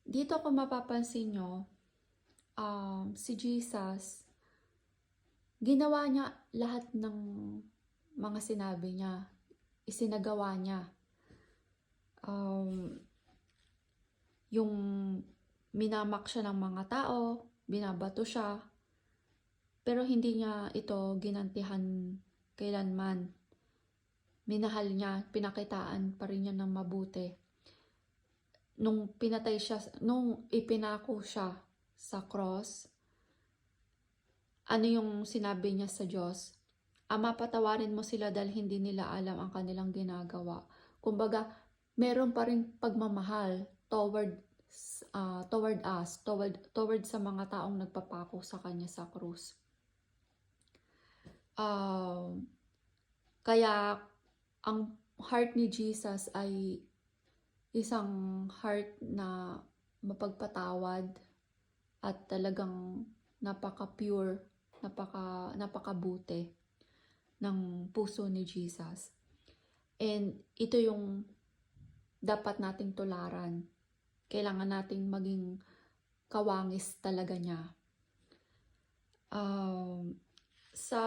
dito kung mapapansin nyo, si Jesus, ginawa niya lahat ng mga sinabi niya, isinagawa niya. Yung minamak siya ng mga tao, binabato siya, pero hindi niya ito ginantihan kailanman. Minahal niya, pinakitaan pa rin niya ng mabuti. Nung pinatay siya, nung ipinako siya sa cross, ano yung sinabi niya sa Diyos? Ama, patawarin mo sila dahil hindi nila alam ang kanilang ginagawa. Kumbaga, meron pa rin pagmamahal toward us, toward sa mga taong nagpapako sa kanya sa krus. Kaya ang heart ni Jesus ay isang heart na mapagpatawad at talagang napaka-pure, napakabuti ng puso ni Jesus. And ito yung dapat nating tularan. Kailangan nating maging kawangis talaga niya. Sa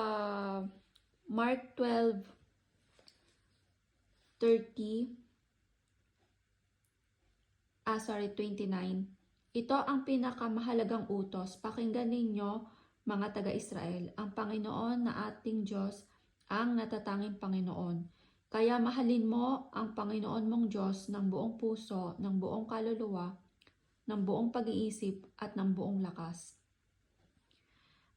Mark 29, ito ang pinakamahalagang utos. Pakinggan ninyo, mga taga-Israel, ang Panginoon na ating Diyos ang natatanging Panginoon. Kaya mahalin mo ang Panginoon mong Diyos ng buong puso, ng buong kaluluwa, ng buong pag-iisip at ng buong lakas.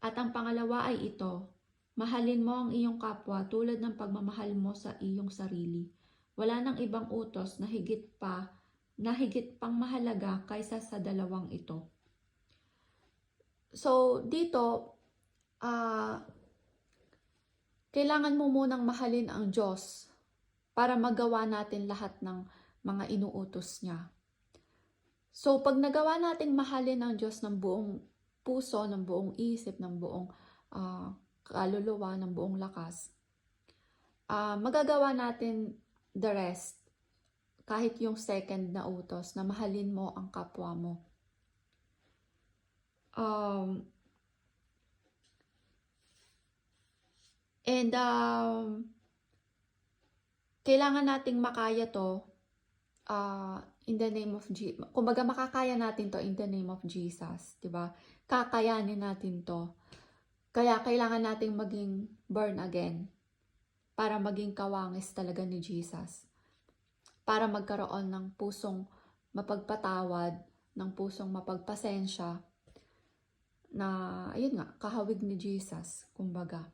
At ang pangalawa ay ito, mahalin mo ang iyong kapwa tulad ng pagmamahal mo sa iyong sarili. Wala nang ibang utos na higit pang mahalaga kaysa sa dalawang ito. So, dito, kailangan mo munang mahalin ang Diyos para magawa natin lahat ng mga inuutos niya. So, pag nagawa natin mahalin ang Diyos ng buong puso, ng buong isip, ng buong kaluluwa, ng buong lakas, magagawa natin the rest. Kahit yung second na utos na mahalin mo ang kapwa mo. Kailangan nating makaya to in the name of Jesus. Kumbaga makakaya natin to in the name of Jesus, 'di ba? Kakayanin natin to. Kaya kailangan nating maging born again para maging kawangis talaga ni Jesus. Para magkaroon ng pusong mapagpatawad, ng pusong mapagpasensya, na ayun nga, kahawig ni Jesus, kumbaga.